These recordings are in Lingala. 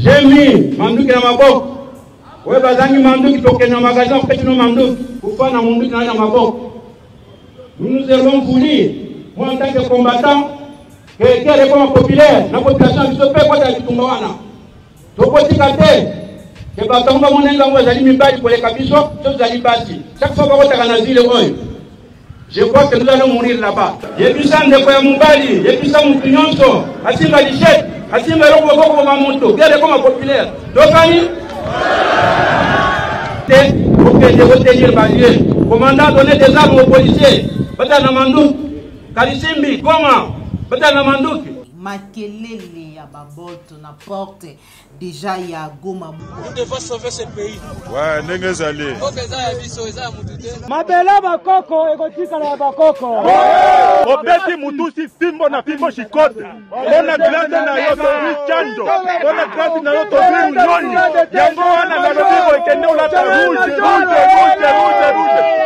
J'ai mis Manduki dans ma boque. Oui, Bazangi Manduki, il faut que dans le magasin, on fait nos Manduki. Pour faire dans Manduki dans ma boque. Nous nous avons voulu, moi en tant que combattant, que les réformes populaires, la population ne se fait pas dans le Tumbawana. Donc, pour dire que Batomba Monenga, vous allez me battre pour les capichons, vous allez battre. Chaque fois que vous avez un asile, je crois que nous allons mourir là-bas. J'ai vu ça de quoi Moubali, j'ai vu ça Moupinonso, Asimba Lichette, Asimba Roko Mamoto, quelle réforme populaire. Donc, pour que je retenir Balier, commandant donner des armes aux policiers. Bata Namandou, Kalisimbi, comment Bata Namandou. Makelele ya baboto na porte déjà ya Goma. Nous devons sauver ce pays. Ouais, n'engage aller. Mabela bakoko ekotika na bakoko. Obeti mutusi simbo na fimbo shikote. Ona glande na yoto chanjo. Ona glande na yoto nyoni. Yango wana na lobibo ekende ulata rouge.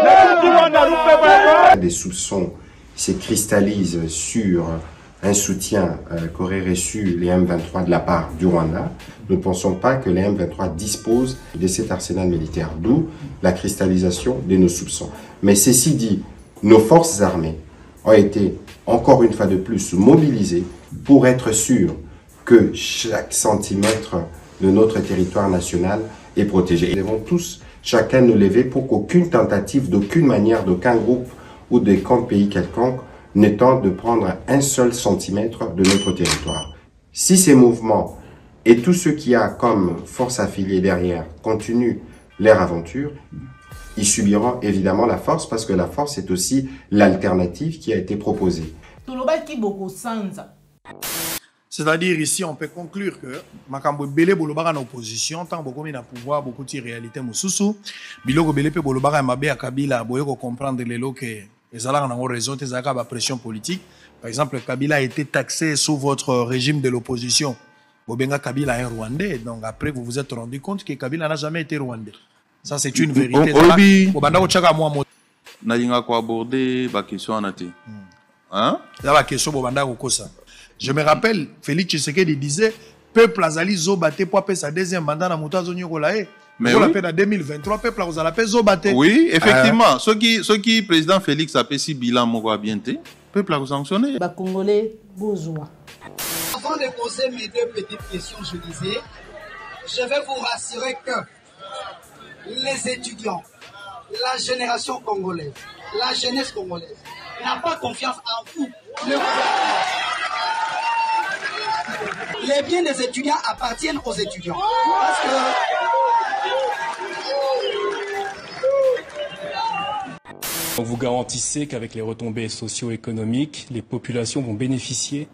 Na tutu wana rupe. Des soupçons se cristallisent sur un soutien qu'auraient reçu les M23 de la part du Rwanda. Nous ne pensons pas que les M23 disposent de cet arsenal militaire, d'où la cristallisation de nos soupçons. Mais ceci dit, nos forces armées ont été, encore une fois de plus, mobilisées pour être sûrs que chaque centimètre de notre territoire national est protégé. Nous devons tous, chacun, nous lever pour qu'aucune tentative, d'aucune manière, d'aucun groupe ou de camp pays quelconque ne tente de prendre un seul centimètre de notre territoire. Si ces mouvements et tous ceux qui a comme force affiliée derrière continuent leur aventure, ils subiront évidemment la force parce que la force est aussi l'alternative qui a été proposée. C'est-à-dire ici, on peut conclure que Makambo Belé Bolobara en opposition, tant beaucoup de pouvoir, beaucoup de réalité Moussoussou, Biloko Belé Bolobara Mabé à Kabila, Boyoko comprendre les lots que les Alans ont raison, les Alans ont pression politique. Par exemple, Kabila a été taxé sous votre régime de l'opposition. Bobenga Kabila est un Rwandais, donc après vous vous êtes rendu compte que Kabila n'a jamais été Rwandais. Ça c'est une vérité. Je me rappelle, Félix Tshisekedi disait, peuple azali zobate pour appeler sa deuxième mandat na mutazo nyokolae. Mais on l'a fait en 2023, peuple vous allez zobate. Oui, effectivement. Ce qui président Félix a fait si bilan moko bienté, peuple a sanctionné. Ba Congolais besoin. Avant de poser mes deux petites questions, je disais, je vais vous rassurer que les étudiants, la génération congolaise, la jeunesse congolaise n'a pas confiance en vous, le gouvernement. Les biens des étudiants appartiennent aux étudiants. Parce que vous garantissez qu'avec les retombées socio-économiques, les populations vont bénéficier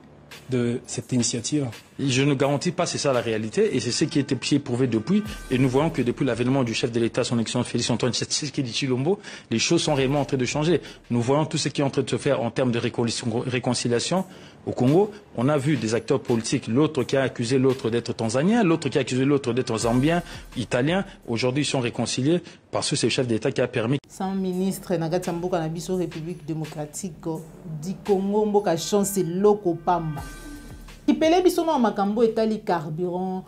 de cette initiative? Je ne garantis pas, c'est ça la réalité, et c'est ce qui a été éprouvé depuis, et nous voyons que depuis l'avènement du chef de l'État, son excellence Félix Antoine Tshisekedi Tshilombo, les choses sont réellement en train de changer. Nous voyons tout ce qui est en train de se faire en termes de réconciliation au Congo. On a vu des acteurs politiques, l'autre qui a accusé l'autre d'être tanzanien, l'autre qui a accusé l'autre d'être zambien, italien. Aujourd'hui, ils sont réconciliés parce que c'est le chef d'État qui a permis. Sans ministre, Nagati Mboka na biso République démocratique du Congo, Mboka chance loko pamba. Ipele biso na makambo etali carburant.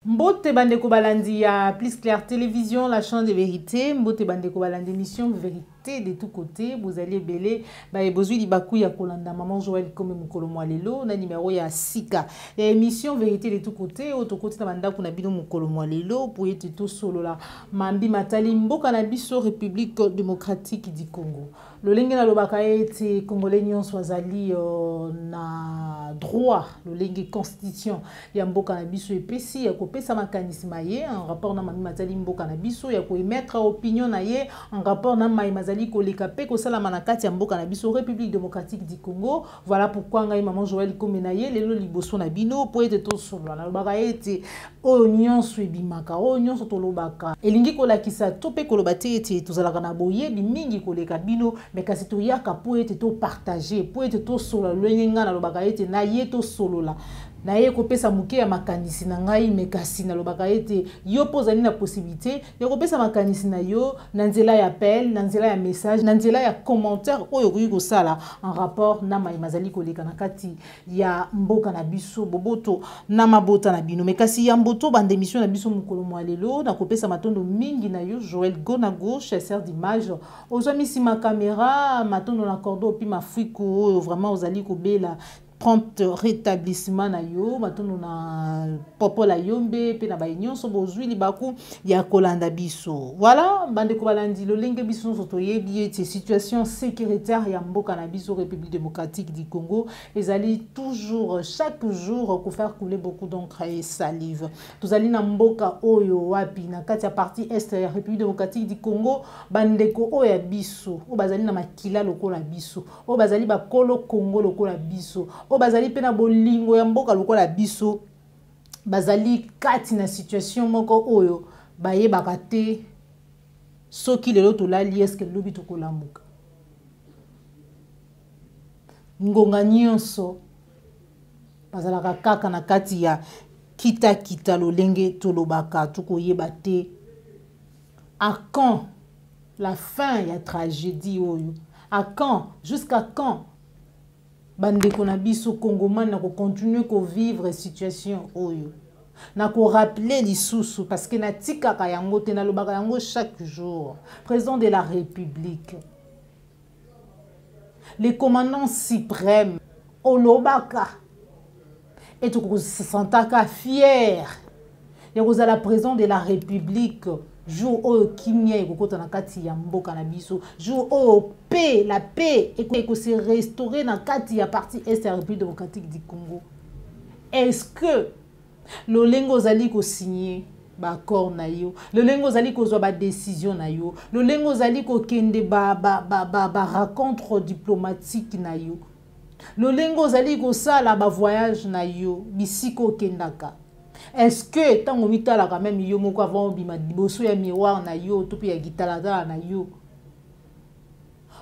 Mbote Bandeko Balandi à Plus Clair Télévision, la chaîne de vérité. Mbote Bandeko Balandi, émission vérité de tous côtés. Vous allez belé. Bah, Bozui Libakou ya Kolanda, Maman Joël comme Mukolomo Alelo, na numéro ya Sika. Émission vérité de tous côtés. Autre côté, Namanda Kunabino Mukolomo Alelo, pour être tout solo là. Mambi Matali Mboka Nabiso, République démocratique du Congo. Le lengue na lobaka ete Congolais nyon swazali na droit, le lengue constitution ya Mboka Nabiso epesi ya kopesa makanisma ye en rapport na Mambi Matali Mboka Nabiso ya ko émettre opinion na ye en rapport na Mai Mazali ko lekape ko sala manakati ya Mboka Nabiso République démocratique du Congo. Voilà pourquoi ngai Maman Joël Komenaye lelo liboso na bino po ete to solo na lobaka ete onyon swebimaka onyon sotolobaka elingi ko lakisa tope ko lobate ete tozalaka na boye bi mingi ko leka bino mais kasi to yaka po ete to partager po ete to solo lenga na lobaka ete na ye to solo la na ye kopesa muke ya makanisi na ngai me kasi na lobaka ete yo pozali na possibilité ya kopesa makanisi na yo na nzela ya appel na nzela ya message na nzela ya commentaire oyo koyi kosala en rapport na mazali koleka na kati ya mboka na biso boboto na mabota na bino me kasi ya mboto bande émission na biso mukolo mwa lelo na kopesa matondo mingi na yo Joël Gonago chasseur d'image ozwa misima caméra matondo na cordo puis mafuiko oyo vraiment ozali kobela prompt rétablissement na yo matondo na popo la yombe pe na bainyon so bozwi libaku ya kolanda biso voilà bande ko balandi lo lenge biso so to yebi ete situation sécuritaire ya mboka na biso République démocratique du Congo ezali toujours chaque jour ko faire couler beaucoup d'encre et salive tozali na mboka oyo wapi na kati ya partie est ya République démocratique du Congo bande ko oyo ya biso o bazali na makila lokola biso o bazali ba kolo Congo lokola biso o bazali pena bolingo ya mboka lokola biso bazali kati na situation moko oyo baye bakate soki lelo tolali eske lobi tokolamuka ngonga nyonso bazalaka kaka na kati ya kita lolenge tolobaka tukoyeba te à quand la fin ya tragédie oyo à quand jusqu'à quand bande ko na biso congomane na ko continuer ko vivre situation oyo na ko rappeler lisusu parce que na tikaka yango te na lobaka yango chaque jour président de la République les commandants suprêmes olobaka et to ko se sentaka fier ya ko la président de la République jour oyo kimia ekokota na kati ya mboka na biso jour oyo paix la paix eko se restaurer na kati ya partie est ya République démocratique du Congo est-ce que le lengo zali ko signer ba accord na yo le lengo zali ko zwa ba décision na yo le lengo zali ko kende ba rencontre diplomatique na yo le lengo zali ko sala ba voyage na yo bisiko kendaka. Est-ce que tant on mitala quand même yo moko avant bima diboso ya miroir na yo to pe ya gitalada na yo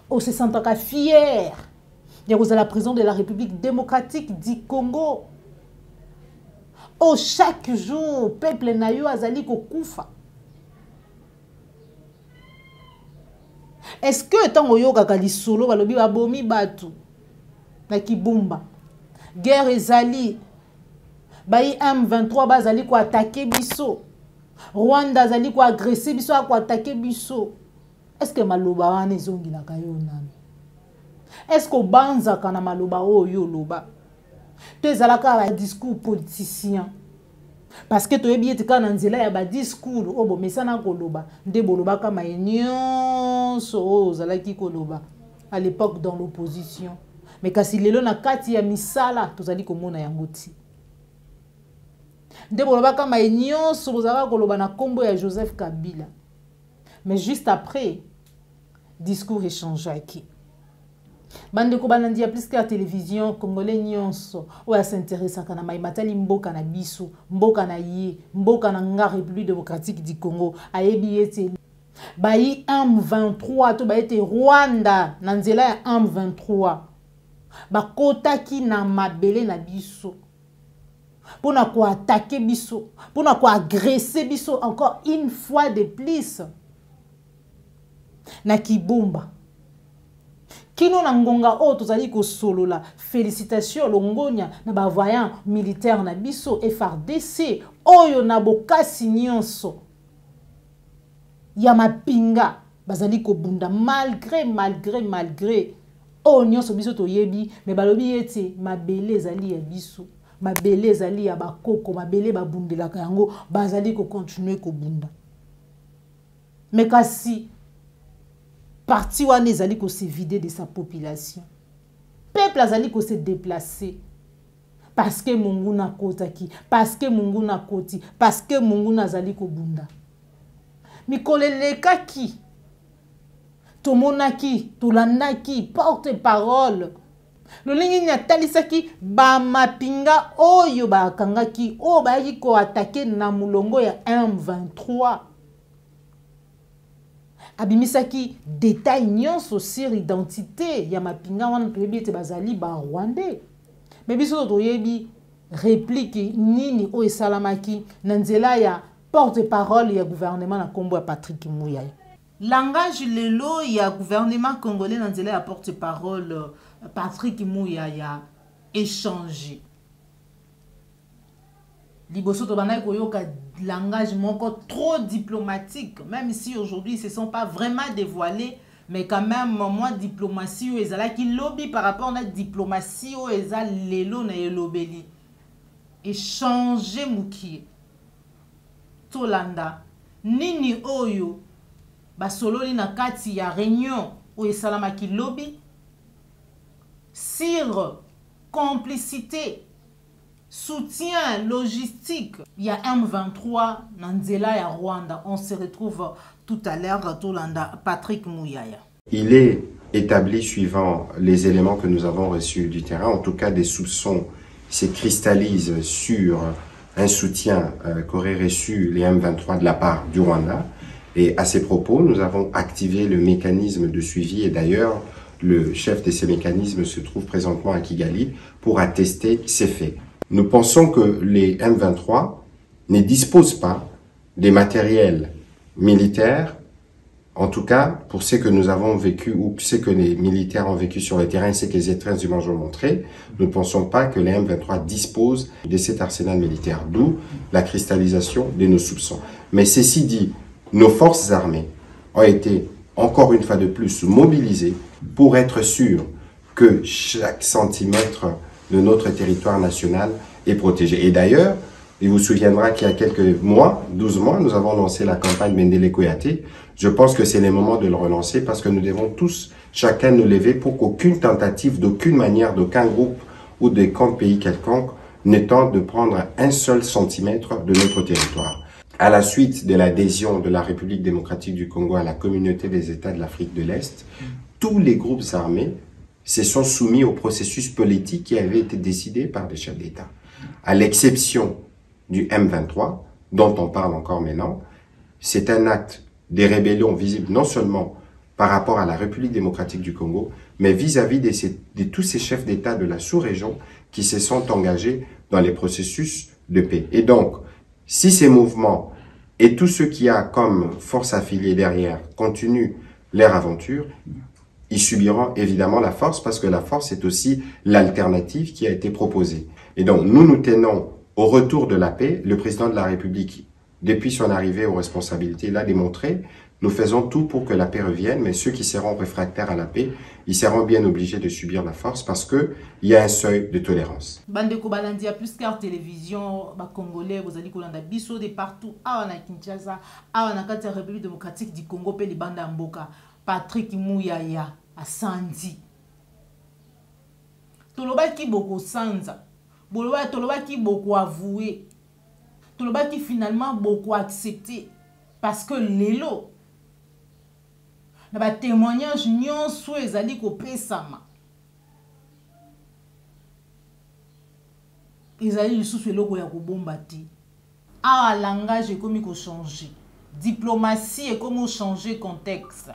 on se sent fier de vous à la président de la République démocratique du Congo oh chaque jour peuple na yo azali ko kufa est-ce que tant oyo kaka lisolo balobi babomi batu na kibumba guerre ezali Bayi M23 bazali ko attaquer biso. Rwanda zali ko agresser biso ko attaquer biso. Est-ce que maloba wana ezongi la kayo nani? Est-ce que banza kana maloba oyo loba? To ezalaka ba discours politicien. Parce que to yebi etika na nzela ya ba discours obo mesana ko loba nde boloba kama nyonso o zalaki ko loba à l'époque dans l'opposition. Mais kasi lelo na kati ya misala tozali komona yango ti. Nde boloba kama nyonso bozaka koloba na kombo ya Joseph Kabila. Mais juste après discours échangé bande ko banandi ya plus que la télévision congolais nyonso oya s'intéresse kana mai matali mboka na biso mboka na ye mboka na nga République démocratique du Congo ayebi ete bayi M23 to bayete Rwanda na nzela ya M23 bakotaki na mabele na biso pour na ko attaquer biso pour na ko agresser biso encore une fois de plus na Kibumba kino na ngonga o tozali ko solola félicitations longonya na ba voyant militaire na biso FARDC oyo na bokasi nyonso ya mapinga bazali ko bunda malgré o nyonso biso to yebi me balobi ete mabele ezali ya biso mabele ezali ya bakoko mabele babundelaka yango bazali ko continuer ko bunda mais kasi parti wana ezali ko se vider de sa population peuple azali ko se déplacer parce que mungu na kotaki parce que mungu na koti parce que mungu nazali ko bunda mikoleleka ki tomonaki tolandaki porte parole lolingi nyatalisaki ba mapinga oyo bakangaki o bayaki ko attaquer na mulongo ya M23 abimisaki détail nyonso sur identité ya mapinga wana toyebi ete bazali ba-rwandais. Mais biso toyebi réplique nini oyo esalamaki na nzela ya porte-parole ya gouvernement na kombo ya Patrick Muyaya. Langage lelo ya gouvernement congolais na nzela ya porte-parole Patrick Muyaya échangé. Liboso tobana koyoka langage moko trop diplomatique, même si aujourd'hui ils se sont pas vraiment dévoilés, mais quand même moi diplomatie ou ezala qui lobby par rapport à la diplomatie ou ezala lelo na yelobeli. Échanger mukie. Tolanda nini oyo basololi na kati ya réunion ou esalamaki lobby sur complicité, soutien logistique. Il y a M23 Nanzela ya Rwanda. On se retrouve tout à l'heure, Tolanda, Patrick Muyaya. Il est établi suivant les éléments que nous avons reçus du terrain, en tout cas des soupçons se cristallisent sur un soutien qu'auraient reçu les M23 de la part du Rwanda. Et à ces propos, nous avons activé le mécanisme de suivi et d'ailleurs, le chef de ces mécanismes se trouve présentement à Kigali pour attester ces faits. Nous pensons que les M23 ne disposent pas des matériels militaires, en tout cas pour ce que nous avons vécu ou ce que les militaires ont vécu sur le terrain, ce que les étreintes images ont montré. Nous ne pensons pas que les M23 disposent de cet arsenal militaire, d'où la cristallisation de nos soupçons. Mais ceci dit, nos forces armées ont été encore une fois de plus mobilisées pour être sûrs que chaque centimètre de notre territoire national est protégé. Et d'ailleurs, il vous souviendra qu'il y a quelques mois, 12 mois, nous avons lancé la campagne Mendele Koyate. Je pense que c'est le moment de le relancer parce que nous devons tous, chacun nous lever pour qu'aucune tentative, d'aucune manière, d'aucun groupe ou de camp pays quelconque ne tente de prendre un seul centimètre de notre territoire. À la suite de l'adhésion de la République démocratique du Congo à la communauté des États de l'Afrique de l'Est, tous les groupes armés se sont soumis au processus politique qui avait été décidé par des chefs d'État. À l'exception du M23, dont on parle encore maintenant, c'est un acte de rébellion visible non seulement par rapport à la République démocratique du Congo, mais vis-à-vis de tous ces chefs d'État de la sous-région qui se sont engagés dans les processus de paix. Et donc, si ces mouvements et tous ceux qui a comme force affiliée derrière continuent leur aventure, ils subiront évidemment la force parce que la force est aussi l'alternative qui a été proposée. Et donc, nous tenons au retour de la paix. Le président de la République, depuis son arrivée aux responsabilités, l'a démontré. Nous faisons tout pour que la paix revienne, mais ceux qui seront réfractaires à la paix, ils seront bien obligés de subir la force parce que il y a un seuil de tolérance. Bandeko Balandi a plus qu'à télévision, ba Congolais, vous allez kolanda biso de partout, à Kinshasa, à la République démocratique du Congo, pe libanda mboka, Patrick Muyaya, à Sandi. Tolobaki boko sanza, tolobaki boko avoué, tolobaki finalement boko accepté, parce que l'élo, na ba témoignage nyonso ezali kopesama. Ezali lisusu eloko ya kobomba te. Ah, langage ekomi ko changer. Diplomatie ekomi changer contexte.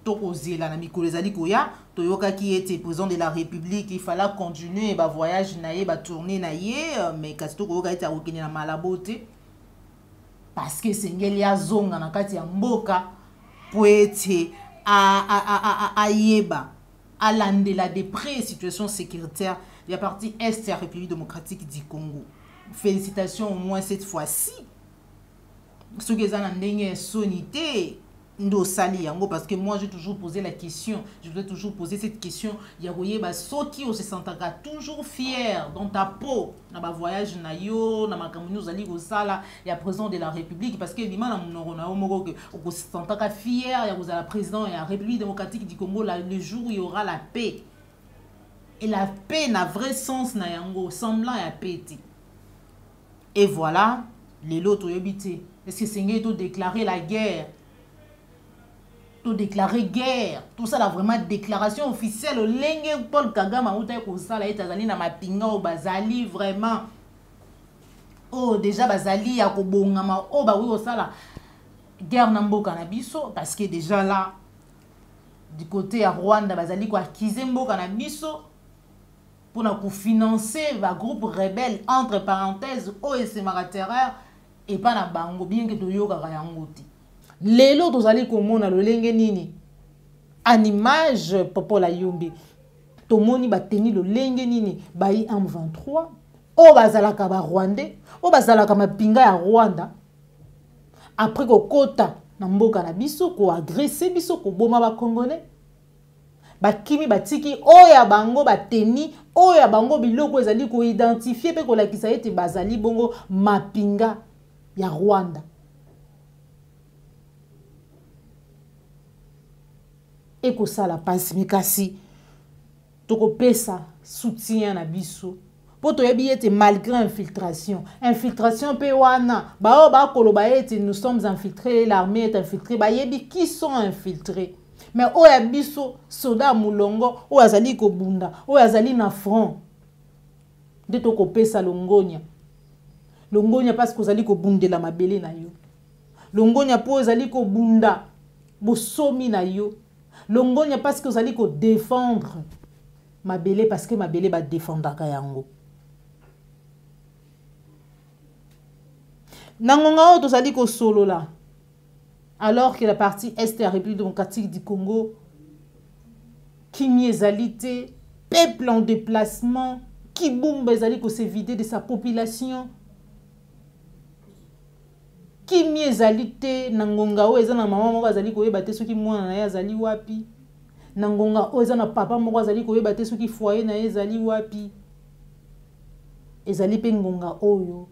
Tokozela na mikolo ezali koya, toyoka ki ete président de la République, il fallait continuer ba voyage na ye, ba tourner na ye, mais kasi tokoyoka ete akokende na malabo te. Parce que c'est ngeli azonga na kati ya mboka po ete ayeba alandela de près situation sécuritaire de la partie est de la République démocratique du Congo. Félicitations au moins cette fois-ci. Ce que ça n'a pas sonité ndo sali yango parce que moi j'ai toujours posé la question, je voudrais toujours poser cette question. Yagoye ba soki o se sentaka toujours fier dans ta peau na ba voyage na yo na makamuni ozali ko sala ya président de la République parce que lima na monoro na omoko que o se sentaka fier ya kozala président ya République démocratique du Congo le jour où il y aura la paix. Et la paix n'a vrai sens na yango semblant ya paix. Et voilà, les lots yobité. Est-ce que c'est ngé to déclarer la guerre? Tout déclarer guerre, tout ça là vraiment déclaration officielle au lenge Paul Kagame a outé ko sala États-Unis na mapinga au bazali vraiment oh déjà bazali ya ko bongama oh ba oui au sala guerre Namboka na biso parce que déjà là du côté à Rwanda bazali ko acquiser mboka na biso pour na financer va groupe rebelle entre parenthèses OSM terreur et pas na bango bien que toyoka yango ti lelo tozali komona lolenge nini en image popola yombi tomoni bateni lolenge nini bayi M23 o bazalaka ba Rwandais o bazalaka mapinga ya Rwanda après ko kota na mboka na biso ko agresser biso ko boma ba Congolais bakimi batiki oya bango bateni oya bango biloko ezali ko identifier pe ko lakisa ete bazali bongo mapinga ya Rwanda et ko sala passe mikasi toko pesa soutien na biso pour to yebi ete malgré infiltration pe wana ba ba koloba ete nous sommes infiltrés l'armée est infiltrée ba yebi qui sont infiltrés mais oya biso soda mulongo o azali ko bunda o azali na front de toko pesa longonya parce que ozali ko bundela mabele na yo longonya po ozali ko bunda bosomi na yo longonya parce que ozali ko défendre mabele parce que mabele ba défendre yango nangonga o tozali ko solo là alors que la partie est de la République démocratique du Congo qui miezalité peuple en déplacement qui boum bezali ko se vider de sa population qui miezalité nangonga o ezana maman moko azali ko yeba te soki mwana na ye azali wapi nangonga o ezana papa moko azali ko yeba te soki foyer na ye ezali wapi ezali pe ngonga oyo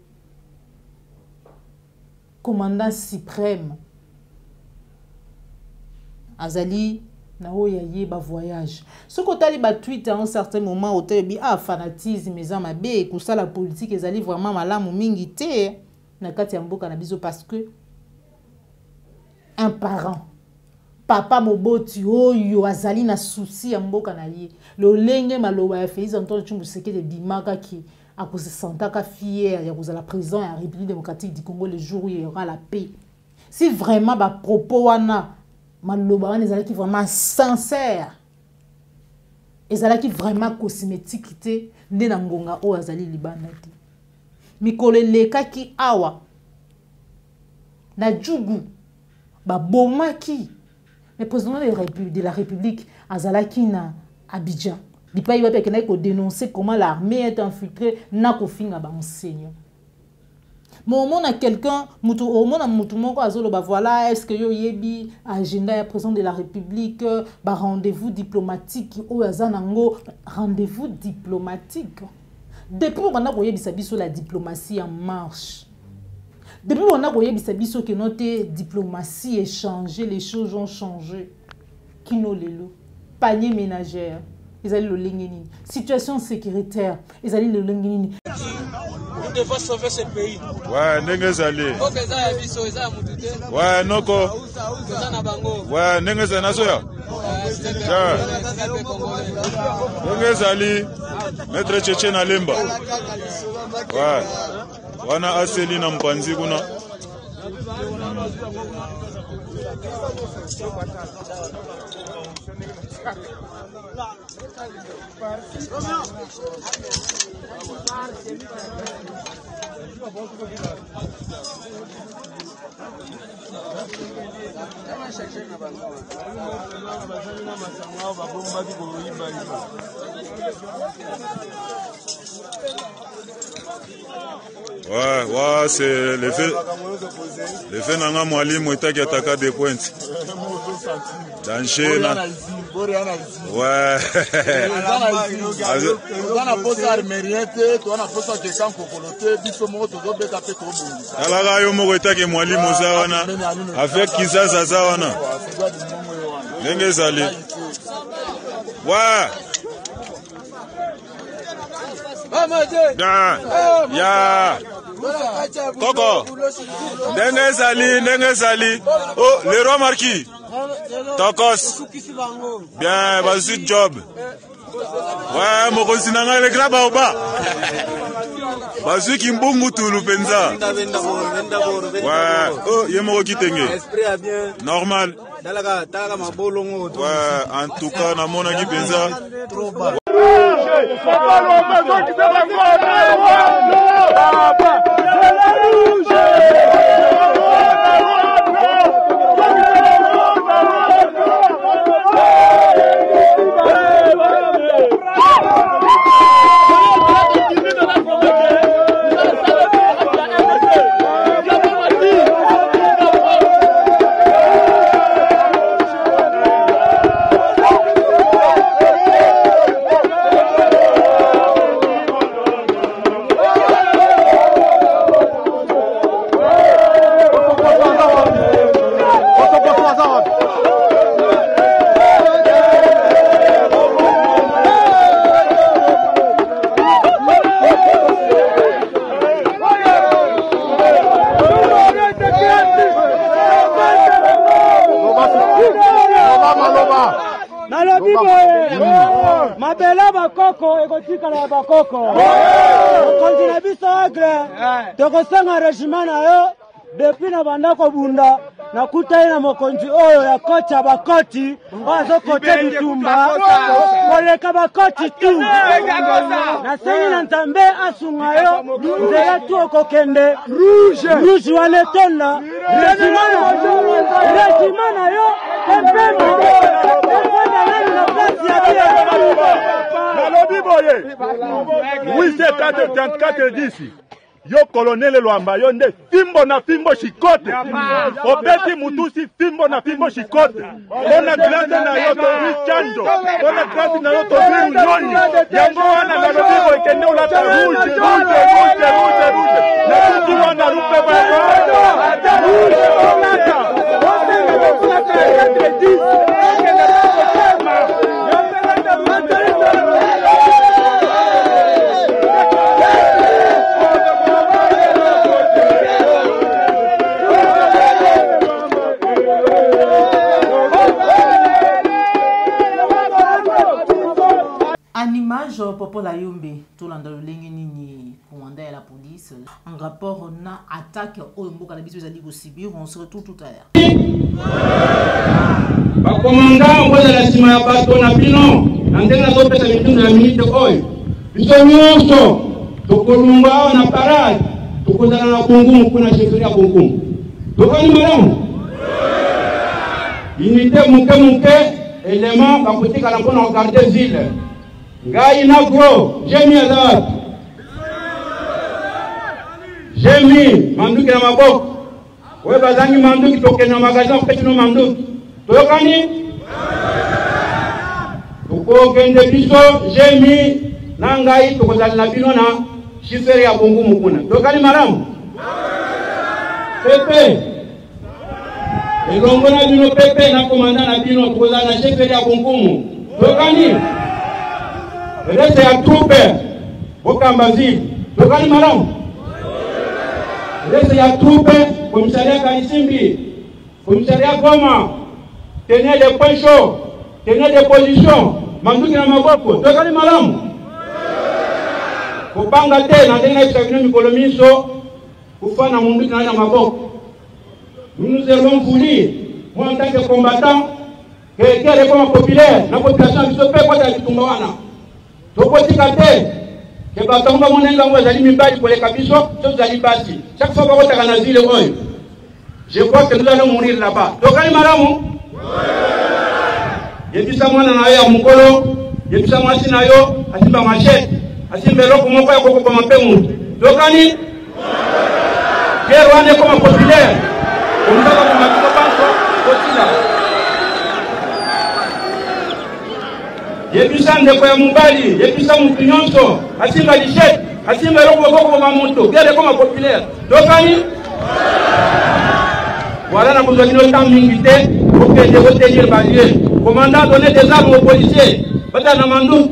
commandant suprême azali na oya yeba voyage ce que tali ba tweet à un certain moment au tebi fanatisme ezama be ko sala politique ezali vraiment malamu mingi te na kati ya mboka na biso parce que un parent papa moboti oyo azali na souci ya mboka na ye lolenge maloba ya Félix Antoine Tshilombo Tshisekedi bimaka ki à cause de santaka fier ya cause la prison ya République démocratique du Congo le jour où il y aura la paix si vraiment ba propos wana maloba wana ezalaki vraiment sincère ezalaki vraiment cosmétique te nde na ngonga o azali libanda te mikolo elekaki awa na Djougou ba bomaki le président de la République azalaki na Abidjan lipai wapi akena ko dénoncer comment l'armée est infiltrée na ko finga ba enseignant moment na quelqu'un mutu au moment mutu moko azolo ba voilà est-ce que yo yebi agenda ya président de la République ba rendez-vous diplomatique o azanango rendez-vous diplomatique depuis on a koyebisa biso la diplomatie en marche depuis on a koyebisa biso que notre diplomatie est changée les choses ont changé kino lelo panier ménagère ils allaient le lingini situation sécuritaire ils allaient le lingini nous devons sauver ce pays ouais nengezali ouais noko ouais nengezali nasoya nengezali maître Tchétché na lemba ouais wana aseli na mpanzi kuna ouais, c'est l'effet nanga mwalimu etaki ataka des pointes. Danger là. Ouais. Alaga yo moko etaki mwalimu za wana avec kizaza za wana. Ndenge zali. Ouais. Ya. Koko. Ndenge zali. Oh, le roi marquis. Tokos. Bien, vas-y job. Ouais, mon cousin le grand baoba. Bazui Kimbungu Toulou Penza. Ouais, oh, Yemoro Kitenge. Normal. Ouais, en tout cas, na mona ki Penza. Mabela bakoko ekotika na bakoko. Kontina biso agre. Tokosenga régiment na yo depuis na bandako bunda na kutai na mokonzi oyo ya kocha bakoti ozo kote bitumba koleka bakoti tu na sengi na nzambe asunga yo nzela tu okokende rouge waletonda régiment na yo pembemo na place ya bien. Oui, c'est 4 d'ici. Yo colonel Luamba, yo nde fimbo na fimbo shikote. Obeti mutusi fimbo na fimbo shikote. Ona grande na yo to chanjo. Ona grande na yo to nyoni. Yango wana na lobibo ikende ulata rouge. Na kutu wana rupe ba. En image, Popola Yombe, tout l'andalolengeni, commandant à la police, en rapport on a attaque au Mboka la bisous à Sibir, on se retrouve tout à l'heure. Commandant, on va la cima à bateau na pino, antenne la pesa mitu na minute oi. Biso nyonso, tokolumba na parade, tokozana na kungumu kuna sheria kungumu. Tokani madame. Unité muke élément bakotika na pona regarder ville. Ngai Nagro, j'ai mis à l'heure. J'ai mis Manduki na maboko. Ouais, bazangi Manduki toke na magasin, petit no Manduki. Toyokani? Toko kende biso, j'ai mis Nangai toko zali na bino na chiferi ya bongo mukuna. Toyokani maramu? Pepe. Elongo na bino Pepe na komanda na bino toko zali na chiferi ya bongo mu. Toyokani? Reste ya troupe, Bokambazil, Tokani Maram. Reste ya troupe, commissariat Kalisimbi, commissariat Goma, tenez des points chauds, tenez des positions, Manduki na Maboko, Tokani Maram. Kopanga te, na tena isabino mikolomiso, kufana Manduki na Maboko. Nous nous avons voulu, moi en tant que combattant, que les réformes populaires, la population ne se fait pas de Tumbawana. Tokotika te ke batonga monenga ngo zali mibali koleka biso to zali basi chaque fois bako taka na zile oyo je crois que nous allons mourir là-bas tokali maramu yebisa mwana na ya mukolo yebisa mwasi na yo asimba machete asimba loko moko ya kokoko mapemu tokani guerre wane comme populaire on va comme matiko banso kotila yebisa ndeko ya mubali yebisa mutu nyonso asimba lishet asimba loko boko mamuto gere comme populaire tokani voilà na besoin de temps mingi te pour que je vote dire balier commandant donner des armes aux policiers bata na manduki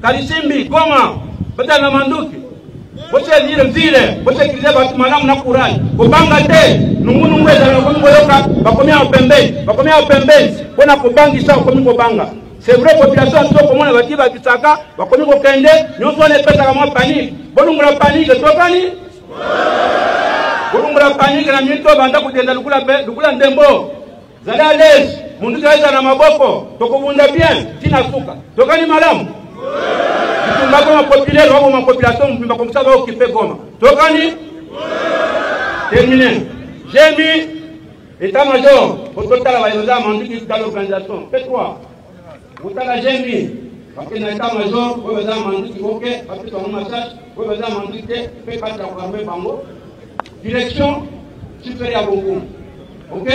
Kalisimbi Goma bata na manduki bote dire vile bote kize batu malamu na courage kubanga te nungunu ngweza na kumboyoka bakomia opembe bona kubangisa kubanga. C'est vrai, population, so comme on va dire, Bisaka, va comme au Kende, nous sommes les pètes à moi panique. Bon, bolungula panique tokani bolungula panique na mito banda kutenda lukula ndembo zala à l'aise mundu kaza na maboko tokobunda bien tina suka tokani malamu bitumba kwa populaire wabo ma population mbimba comme ça va occuper Goma tokani terminé j'ai mis état-major pour total la mandu dans l'organisation fait quoi vous avez j'ai mis parce que l'état-major vous avez mandu qui OK parce que ton massage vous avez mandu que fait pas de bango direction supérieure Bongo OK.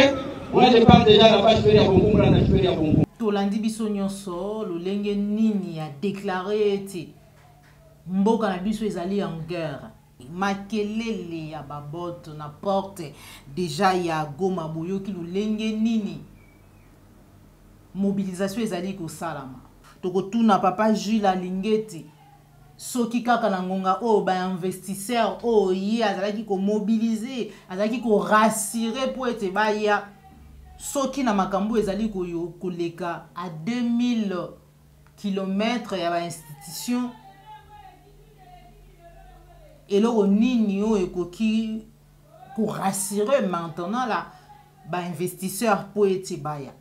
Moi, je parle déjà de la page supérieure Bongo, la page supérieure Bongo. Tolandi biso nyonso lolenge nini a déclaré ete mboka na biso ezali en guerre. Makelele ya baboto na porte déjà ya Goma boyoki lolenge nini mobilisation ezali ko salama. Tokotuna papa Jules Alingeti soki kaka na ngonga o ba investisseur o yi azalaki ko mobiliser azalaki ko rassurer pour ete ba ya soki na makambo ezali koleka à 2000 km ya ba institution et loko nini o ekoki ko rassurer maintenant là ba investisseur pour ete ba ya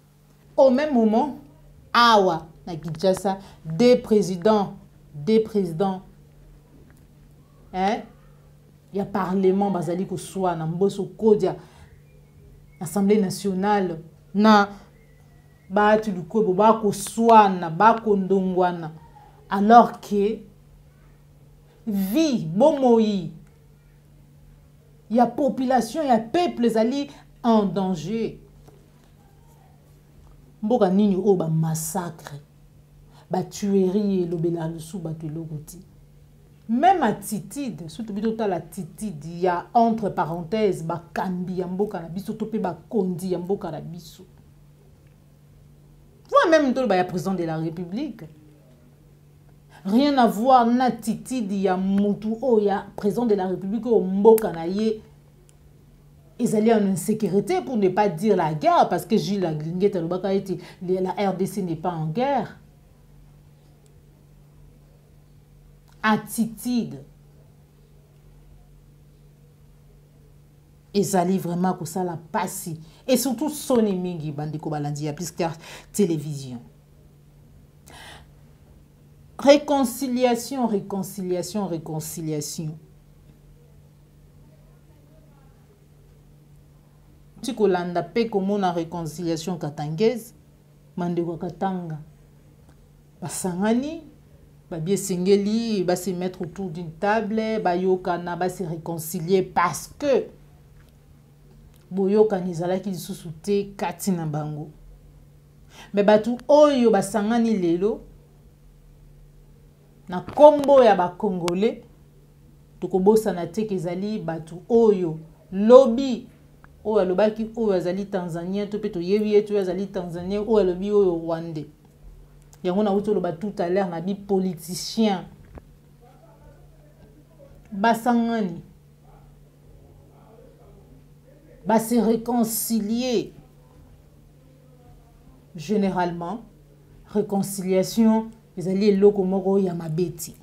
au même moment awa na Kinshasa des présidents hein il y a parlement bazali ko soa na mboso kodia Assemblée nationale na batu lukobo bako soana bako ndongwana alors que vie bomoi ya population ya peuple zali en danger mboka nini o ba massacre ba tuerie lobela lusu ba telogoti même attitude surtout bito la attitude il y a entre parenthèses ba kambi ya mboka na biso to pe ba kondi ya mboka na biso voire même to ba ya président de la République rien à voir na attitude ya mutu o ya président de la République o mboka na ye ils allaient en insécurité pour ne pas dire la guerre parce que Jules Alingeti Lobaka était la RDC n'est pas en guerre. Attitude. Et ça allait vraiment que ça la passe. Et surtout Sony Mingi Bandiko Balandi à plus que télévision. Réconciliation. Tu kolanda pe comme na réconciliation katangese mandeko katanga basangani ba bien singeli ba se mettre autour d'une table ba yokana ba se réconcilier parce que boyoka nizala ki susute kati na bango mais batu oyo basangani lelo na kombo ya ba congolais tokobosa na te kezali batu oyo lobby o alobaki o azali Tanzanien to peto yebi eto azali Tanzanien o alobi o Rwandais yango na uto loba tout à l'heure na bi politicien basangani ba se réconcilier généralement réconciliation ezali eloko moko ya mabeti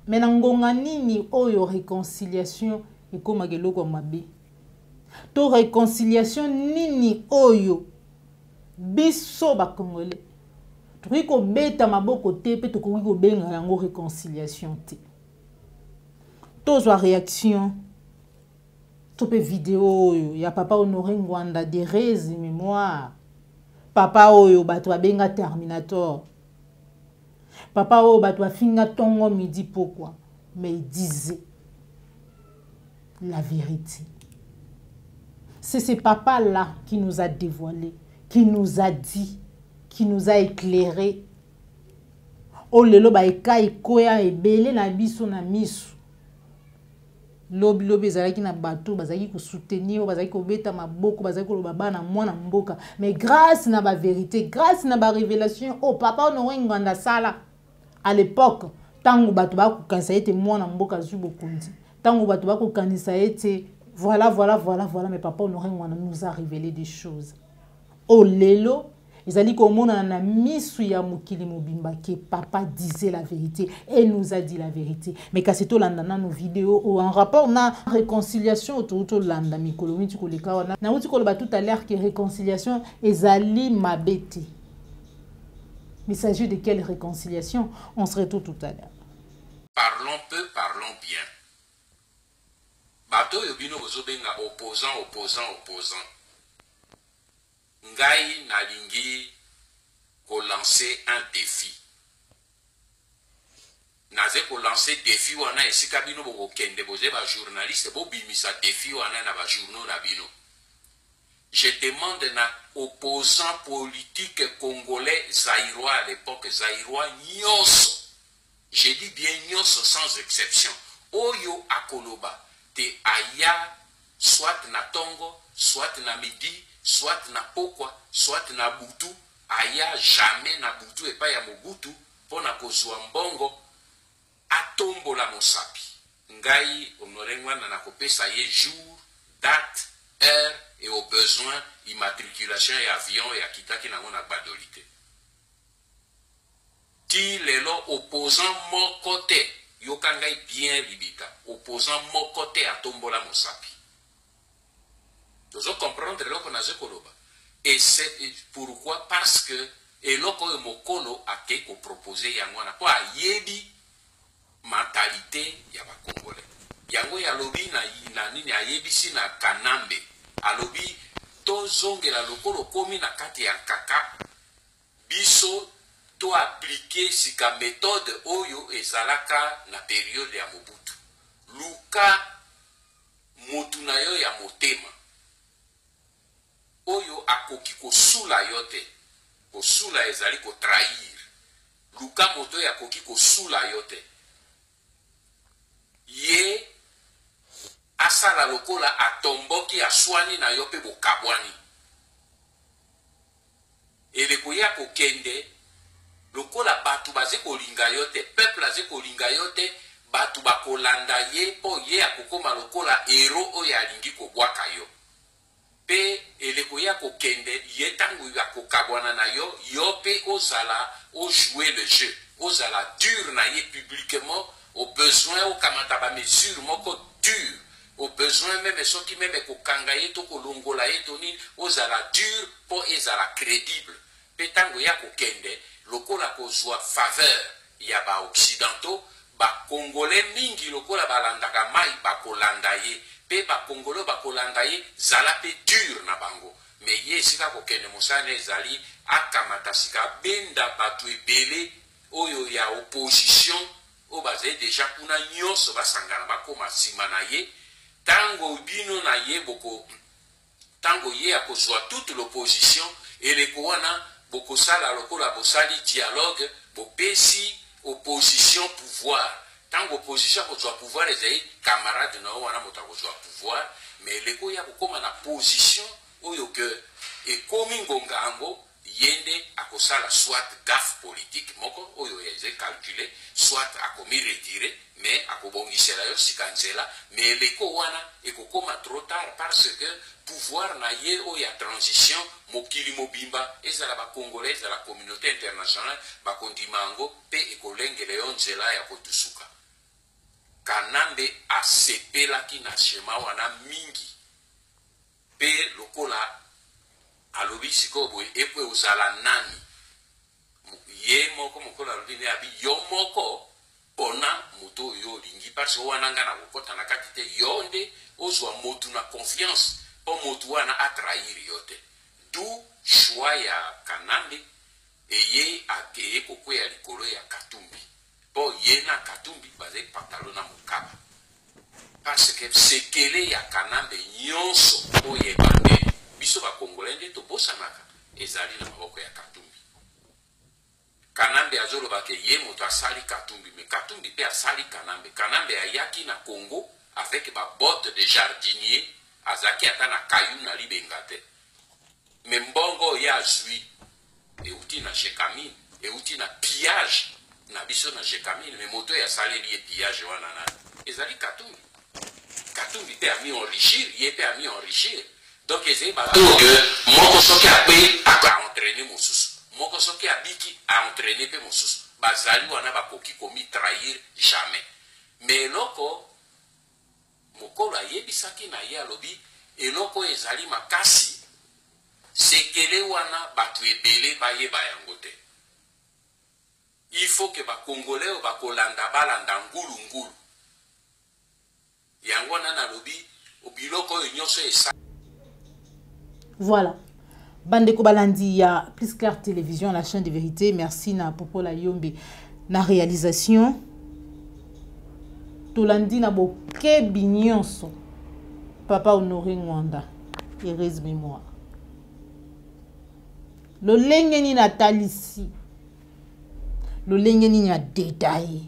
mais na ngonga nini oyo réconciliation ekoma keloko mabe to réconciliation nini oyo biso ba congolais to ko beta maboko te pe to ko benga yango réconciliation te to zo réaction to pe vidéo oyo ya papa Honoré Ngwanda de Reze mémoire papa oyo bato benga Terminator papa oyo bato finga tongo midi pourquoi mais il disait la vérité. C'est ce papa-là qui nous a dévoilé, qui nous a dit, qui nous a éclairé. Oh lelo ba ekai koya ebele na biso na misu. Lobi ezalaki na bato bazaki ko soutenir, bazaki ko beta maboko, bazaki ko baba na mwana mboka. Mais grâce na ba vérité, grâce na ba révélation, oh papa Honoré Ngwanda sala à l'époque, tango bato ba ko kanisa ete mwana mboka zubo kundi. Tango bato ba ko kanisa ete voilà, mais papa Honoré Ngwanda nous a révélé des choses. Oh lelo, ezali komona na misu ya mokili mobimba que papa disait la vérité et nous a dit la vérité. Mais kasi to landa na nos vidéos ou en rapport na réconciliation to landa mikolo miti koleka wana na uti koloba tout à l'heure que réconciliation ezali mabete. Mais il s'agit de quelle réconciliation? On se retrouve tout à l'heure. Parlons peu, parlons bien. Bato yobino bozobenga opposant. Ngai nalingi ko lancer un défi. Naze ko lancer défi wana esika bino boko kende boze ba journaliste bo bimisa défi wana na ba journaux na bino. Je demande na opposant politique congolais zaïrois à l'époque zaïrois nyonso. Je dis bien nyonso sans exception. Oyo akoloba te aya soit na Tongo, soit na Midi, soit na Pokwa, soit na Butu, aya jamais na Butu et pas ya Mobutu pona kozwa mbongo atombola mosapi. Ngai honorengwa na kopesa ye jour, date, heure et au besoin immatriculation et avion et akitaki na ngona badolite. Ti lelo opposant mokote yokangai bien libita opposant mokote atombola mosapi. Vous comprendre loko na zekoloba. Et c'est pourquoi parce que eloko e mokolo ake ko proposer yangwana po ayebi mentalité ya ba congolais. Yango ya lobi na nini ayebi si na Kanambe. Alobi tozongela lokolo komi na kati ya kaka biso to appliquer sika méthode oyo ezalaka na période ya Mobutu. Luka motu na yo ya motema oyo akoki kosula yote kosula ezali ko trahir. Luka moto ya akoki kosula yote ye asala lokola atomboki aswani na yope bokabwani eleko ya kokende lokola batu baze kolinga yote peuple aze kolinga yote batu bakolanda ye po ye akokoma lokola hero oyo alingi kobwaka yo pe eleko ya kokende ye tangu ya kokabwana na yo yo pe ozala o jouer le jeu ozala dur na ye publiquement au besoin au kamata ba mesure moko dur au besoin même soki même kokanga ye to kolongola ye to nini ozala dur po ezala crédible pe tangu ya kokende lokola kozwa faveur ya ba occidentaux ba congolais mingi lokola balandaka mai bakolanda ye pe ba congolais bakolanda ye zala pe dur na bango mais ye sika kokende mosana ezali akamata sika benda batu ebele oyo ya opposition o baze déjà kuna nyonso basangana bakoma sima na ye tango bino na ye boko tango ye akozwa toute l'opposition eleko wana bokosala lokola bosali dialogue bopesi opposition pouvoir tango opposition akozwa pouvoir ezali camarade na wana moto akozwa pouvoir mais eleko ya kokoma na position oyo ke ekomi ngongango yende akosala soit gaffe politique moko oyo yeze calculer soit akomi retirer mais akobongisela yo sikanzela mais eleko wana ekokoma trop tard parce que pouvoir na ye oyo ya transition mokili mobimba ezala ba congolais ezala communauté internationale bakondimango pe ekolengela yo nzela ya kotusuka. Kanambe asepelaki na shema wana mingi pe lokola alobi sikoyo boye ekwe ozala nani ye moko mokolo alobi ne abi yo moko pona moto oyo olingi parce que wana nga na kokota na kati te yo nde ozwa motu na confiance po motu wana atrahir yo te du choix ya Kanambe eye akeye kokwea likolo ya Katumbi po ye na Katumbi baze patalo na mokaba parce que sekele ya Kanambe nyonso oyo ebande biso ba congolais nde tobosanaka ezali na maboko ya Katumbi. Kanambe azoloba ke ye moto asali Katumbi mais Katumbi pe asali Kanambe. Kanambe ayaki na Congo avec ba botte de jardinier azaki ata na kayu na libenga te mais mbongo ya azwi euti na Jekamine euti na pillage na biso na Jekamine mais moto ya saleli ye pillage wana na ezali Katumbi. Katumbi pe a mis enrichir ye pe a mis enrichir donc ezali ba que moko soki ape aka entraîner mosusu moko soki abiki aentraîner pe mosusu bazali wana bakoki komi trahir jamais mais eloko mokolo ayebisaki na ye alobi eloko ezali makasi sekele wana bato ebele bayeba yango te. Il faut que bakongolais o bakolanda balanda ngulu yango nana lobi obiloko nyonso esa. Voilà. Bandeko balandi ya Plus Clair Télévision, la chaîne de vérité. Merci na Popo la Yombe na réalisation. Tolandi na boke binyonso. Papa Honoré Ngwanda. Heureuse mémoire. Le lengeni na talisi. Le lengeni na détaillé.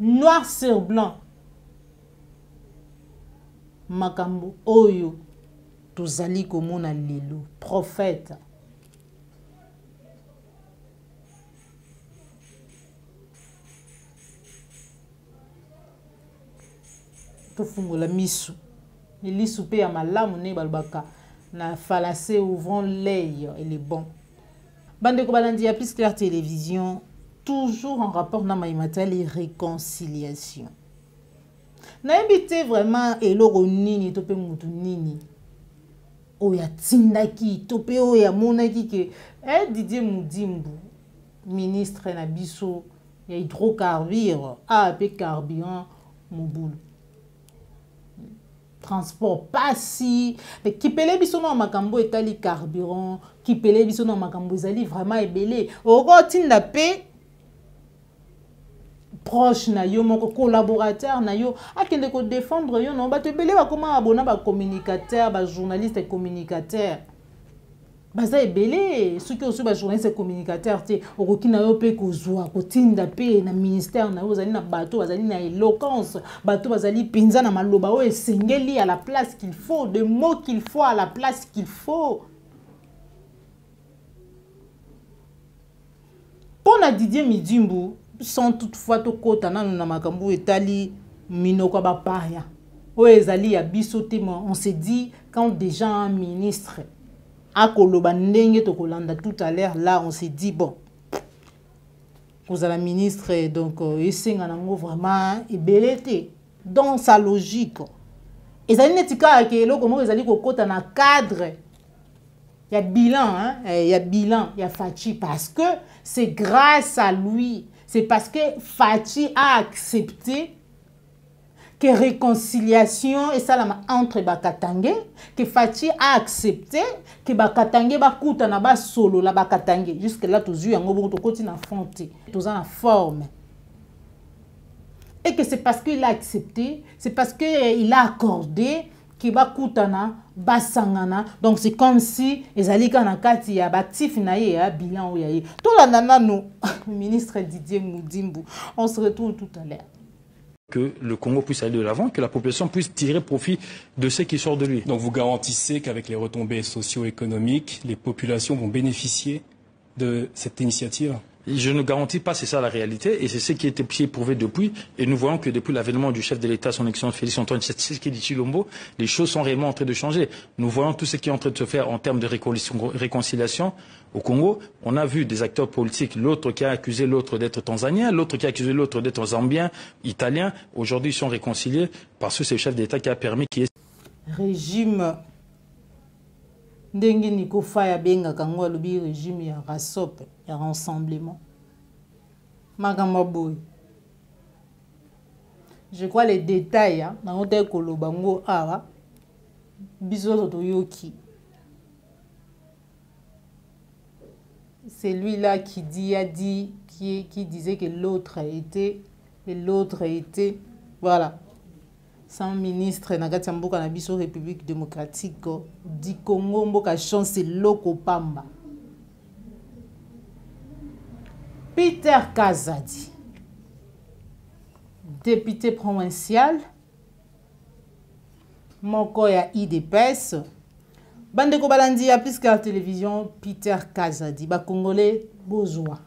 Noir sur blanc. Makambo oyo. Tozali komona lelo. Prophète. Tofungola misu. Elisu pe ya malamu ne balbaka. Na falacé ouvrant l'œil. Il est bon. Bande ko balandi ya Plus Clair Télévision. Toujours en rapport na maïmata les réconciliations. Na invité vraiment eloko nini to pe mutu nini. Oya tindaki to pe oya monaki ke Didier Mudimbu ministre na biso ya hydrocarbures pe carburant mobulu. Transport passi qui pele biso na makambo etali carburant qui pele biso na makambo ezali vraiment ebele oko tinda pe proche na yo moko collaborateur na yo akende ko défendre yo non bato ebele bakoma abona ba communicateur ba journaliste et communicateur baza ebele soki osu ba journaliste et communicateur te okoki na yo pe kozwa kotinda pe na ministère na yo bazali na bato bazali na éloquence bato bazali pinza na maloba o esengeli à la place qu'il faut des mots qu'il faut à la place qu'il faut. Pour na Didier Mudimbu sans toutefois to kota na makambo etali minoko ba paya o ezali ya biso te on se dit quand déjà un ministre a koloba ndenge to kolanda tout à l'heure là on se dit bon vous la ministre donc esenga nango vraiment ebelete dans sa logique ezali netika ke eloko moko ezali kokota na cadre ya bilan ya bilan ya Fachi parce que c'est grâce à lui. C'est parce que Fachi a accepté que réconciliation et ça entre Bakatangue, que Fachi a accepté que Bakatangue bakuta na ba solo la Bakatangue. Jusque là tous eu en gros to continue à fonter, tous en forme. Et que c'est parce qu'il a accepté, c'est parce que il a accordé que bakutana basangana. Donc c'est comme si ezalika na kati ya batif na ye ya bilan o ya ye. To la nana no ministre Didier Mudimbu. On se retrouve tout à l'heure. Que le Congo puisse aller de l'avant, que la population puisse tirer profit de ce qui sort de lui. Donc vous garantissez qu'avec les retombées socio-économiques, les populations vont bénéficier de cette initiative? Je ne garantis pas, c'est ça la réalité, et c'est ce qui a été éprouvé depuis, et nous voyons que depuis l'avènement du chef de l'État, son excellence Félix Antoine Tshisekedi Tshilombo, les choses sont réellement en train de changer. Nous voyons tout ce qui est en train de se faire en termes de réconciliation au Congo. On a vu des acteurs politiques, l'autre qui a accusé l'autre d'être tanzanien, l'autre qui a accusé l'autre d'être zambien, italien. Aujourd'hui, ils sont réconciliés parce que c'est le chef d'État qui a permis qu'il y ait... Régime ndenge niko faya benga kango alobi régime ya rasop ya rassemblement magamba boy. Je crois les détails hein na hotel kolobango awa biso to yoki. C'est lui là qui disait que l'autre était voilà. Sans ministre Nagati Mboka na biso République démocratique du Congo mboka chance loko pamba. Peter Kazadi, député provincial, moko ya IDPS. Bande ko balandi ya Plus Clair Télévision. Peter Kazadi ba congolais besoin.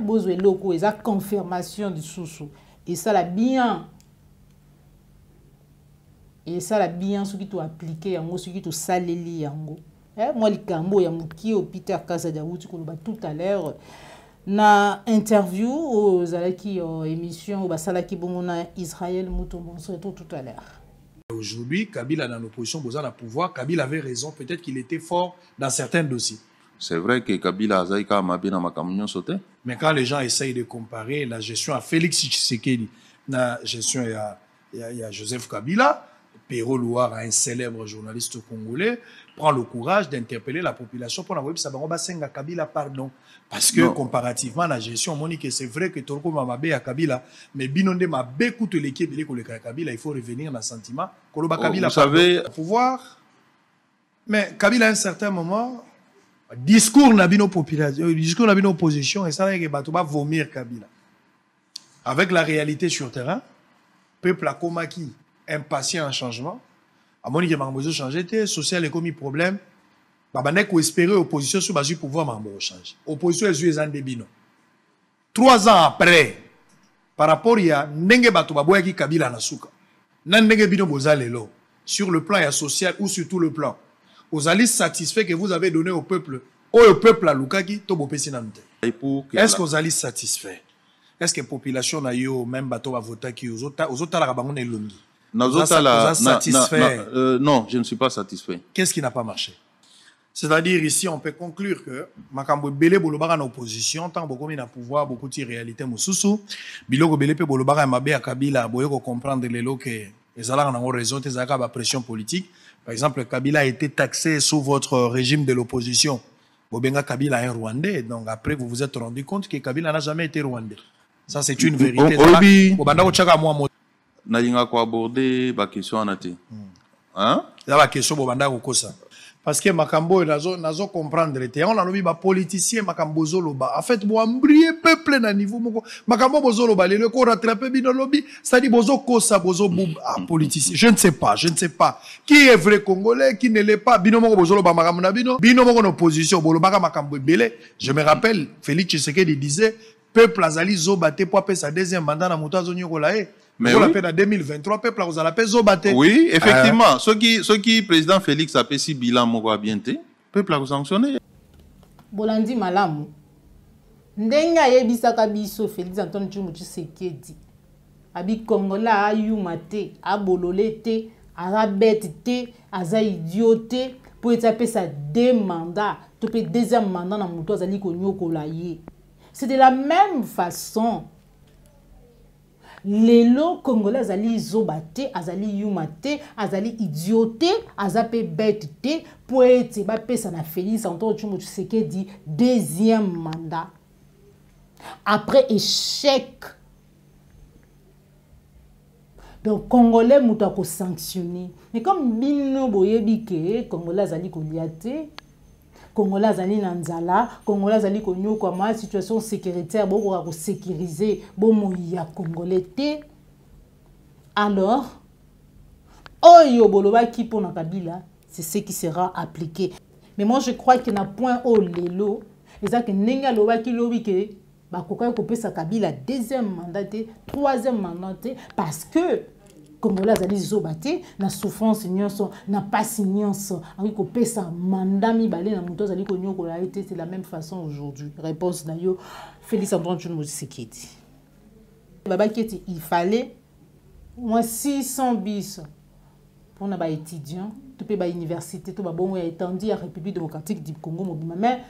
Besoin loko eza confirmation du sousou et ça la bien. Et ça la bien ce qui tu appliqué yango ce qui tu saleli yango Moi, likambo ya muki au Peter Kazadiawuti koloba tout à l'heure na interview aux Zalaki émission au Basalaki Bomona Israël Moutombonso tout à l'heure. Aujourd'hui, Kabila dans l'opposition, besoin de pouvoir. Kabila avait raison, peut-être qu'il était fort dans certains dossiers. C'est vrai que Kabila a zaïka mabina makamnyo sauté. Mais quand les gens essayent de comparer la gestion à Félix Tshisekedi, la gestion à Joseph Kabila, Péro Louar, un célèbre journaliste congolais, prend le courage d'interpeller la population pour envoyer Sabaroba Kabila pardon. Parce que comparativement à la gestion, Monique, c'est vrai que Torko Mabé à Kabila, mais Binonde Mabé coûte l'équipe de Kabila, il faut revenir dans le sentiment. Koloba Kabila vous savez, pouvoir. Mais Kabila à un certain moment, discours n'a bino population, discours n'a bino opposition, et ça va vomir Kabila. Avec la réalité sur terrain, peuple a comaki impatient en changement. À mon niveau, il changer, social et commis problème. Babanek ou espérer opposition sur base du pouvoir mambo change. Opposition est jouée en débino. 3 ans après, par rapport à Nenge Batubaboya qui Kabila Nasuka, Nenge Bino Bozalelo, sur le plan social ou sur tout le plan, vous allez satisfait que vous avez donné au peuple à Lukaki, Tobo Pessinante. Est-ce que vous allez satisfait? Est-ce que la population n'a eu même bateau à voter qui aux autres Rabangon et Lungi? Non, je ne suis pas satisfait. Qu'est-ce qui n'a pas marché? C'est-à-dire ici, on peut conclure que Makambo Bele Bolobara en opposition, tant beaucoup de pouvoir, beaucoup de réalité Moussousou, Biloko Bele pe Bolobara Mabé à Kabila, Boyoko comprendre les lots que les alars en ont raison, les alars à pression politique. Par exemple, Kabila a été taxé sous votre régime de l'opposition. Bobenga Kabila est un Rwandais, donc après vous vous êtes rendu compte que Kabila n'a jamais été Rwandais. Ça c'est une vérité. Nalinga ko aborder la question en athée. Hein? La question Bobanda Kosa. Parce que Makambo nazo comprendre on a ba politicien Makambo Zoloba. En fait, bo embrier peuple na niveau Makambo Bozoloba le ko rattraper bino lobby, c'est-à-dire bozo kosa bozo politicien. Je ne sais pas qui est vrai congolais, qui ne l'est pas. Bino moko Bozoloba Makambo na bino en opposition Boloba Makambo Belé. Je me rappelle Félix Tshisekedi disait peuple azali zobate pour appeler sa deuxième mandat na muto azonyo kolae. Mais on l'appelle en 2023, peuple vous allez appeler zobate. Oui, effectivement. Ce qui président Félix a fait si bilan moko bienté, peuple vous sanctionné. Bolandi malamu. Ndenga yebisaka biso Félix Antoine Tshisekedi. Abi Kongola ayumate, abololete, arabete, aza idiote pour étaper sa deux mandats, tout pe deuxième mandat na muto azali konyo kolaye. C'est de la même façon. Les lots congolais azali zobate, azali yumate, azali idiote, azape bête pour être pesa na Félix Antoine Tshisekedi deuxième mandat. Après échec. Donc congolais moutako sanctionné. Mais comme bino boyebi ke congolais azali koliate, congolais azali nanzala, congolais azali konyo kwa situation sécuritaire boko ko sécuriser bomo ya congolais te. Alors oyo boloba ki pona Kabila, c'est ce qui sera appliqué. Mais moi je crois qu'il n'a point au lelo, et ça que nenga loba ki lobi ke ba koka ko pesa Kabila deuxième mandat, troisième mandat parce que Congolais azali zobate na souffrance nyonso na passe nyonso ari ko pesa mandat mibale na muto azali ko nyokola été c'est la même façon aujourd'hui. Réponse na yo Félix Antoine Tshisekedi. Baba Keti, il fallait moins 600 bis pour na ba étudiants tout pe ba université tout ba bongo ya étendu à République démocratique du Congo mobima mais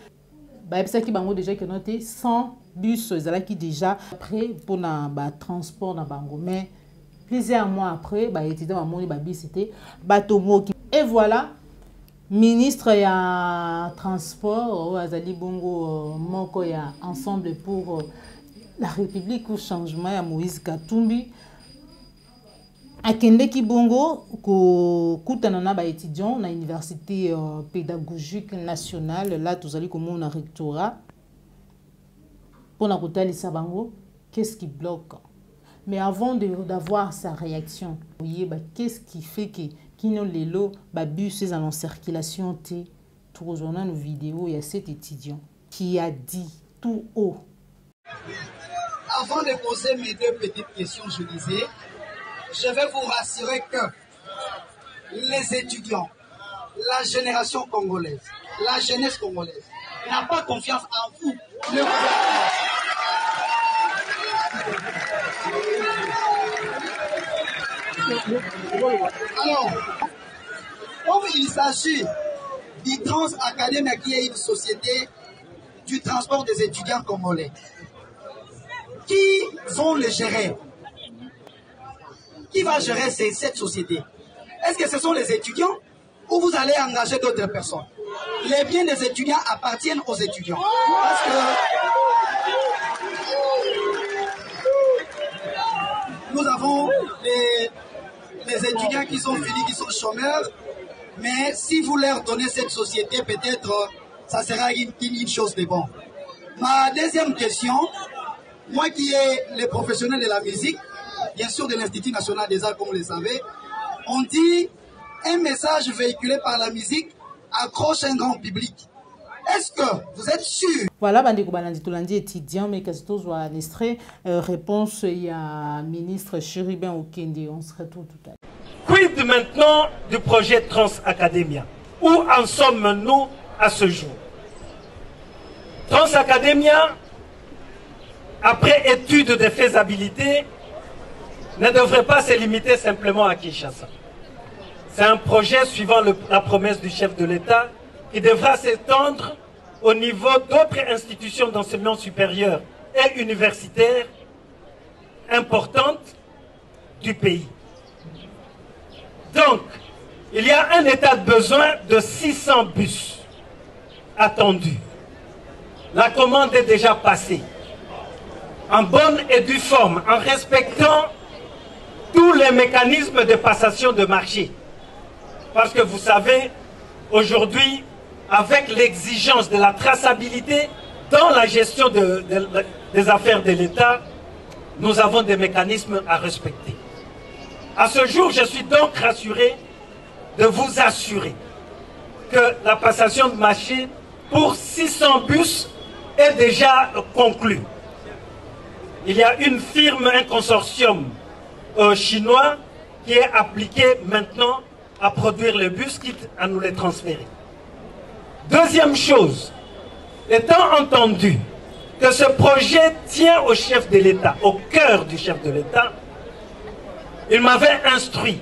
ba epsa ki bango déjà que noté 100 bus ezalaki déjà après pour na ba transport na bango mais plusieurs mois après, bah étudiant à mon c'était Batomo. Et voilà, ministre ya transport, Azali Bongo, Moko ya ensemble pour la République ou changement ya Moïse Katumbi. Akende ki Bongo, ko kutanana ba étudiant na université pédagogique nationale, là tous allez comme on a rectorat. Pour la kutali sabango, qu'est-ce qui bloque? Mais avant d'avoir sa réaction, qu'est-ce qui fait que Kino Lelo, bus est en circulation, tout nos vidéos, il y a cet étudiant qui a dit tout haut. Avant de poser mes deux petites questions, je disais, je vais vous rassurer que les étudiants, la génération congolaise, la jeunesse congolaise n'a pas confiance en vous, le gouvernement. Alors, comme il s'agit du Trans Academy qui est une société du transport des étudiants congolais, qui vont le gérer? Qui va gérer cette société? Est-ce que ce sont les étudiants ou vous allez engager d'autres personnes? Les biens des étudiants appartiennent aux étudiants. Parce que nous avons les étudiants qui sont finis, qui sont chômeurs, mais si vous leur donnez cette société, peut-être ça sera une chose de bon. Ma deuxième question, moi qui est le professionnel de la musique, bien sûr de l'Institut national des arts, comme vous le savez, on dit un message véhiculé par la musique accroche un grand public. Est-ce que vous êtes sûr? Voilà, Bandeko Balandi Tolandi étudiant, mais Casito soit un extrait. Réponse, il y a ministre Chérubin Okende. On se retrouve tout à l'heure. Quid maintenant du projet Trans Academia? Où en sommes-nous à ce jour? Trans Academia, après étude de faisabilité, ne devrait pas se limiter simplement à Kinshasa. C'est un projet suivant la promesse du chef de l'État qui devra s'étendre au niveau d'autres institutions d'enseignement supérieur et universitaires importantes du pays. Donc, il y a un état de besoin de 600 bus attendus. La commande est déjà passée. En bonne et due forme, en respectant tous les mécanismes de passation de marché. Parce que vous savez, aujourd'hui, avec l'exigence de la traçabilité dans la gestion des affaires de l'État, nous avons des mécanismes à respecter. À ce jour, je suis donc rassuré de vous assurer que la passation de marché pour 600 bus est déjà conclue. Il y a une firme, un consortium chinois qui est appliqué maintenant à produire les bus, quitte à nous les transférer. Deuxième chose, étant entendu que ce projet tient au chef de l'État, au cœur du chef de l'État, il m'avait instruit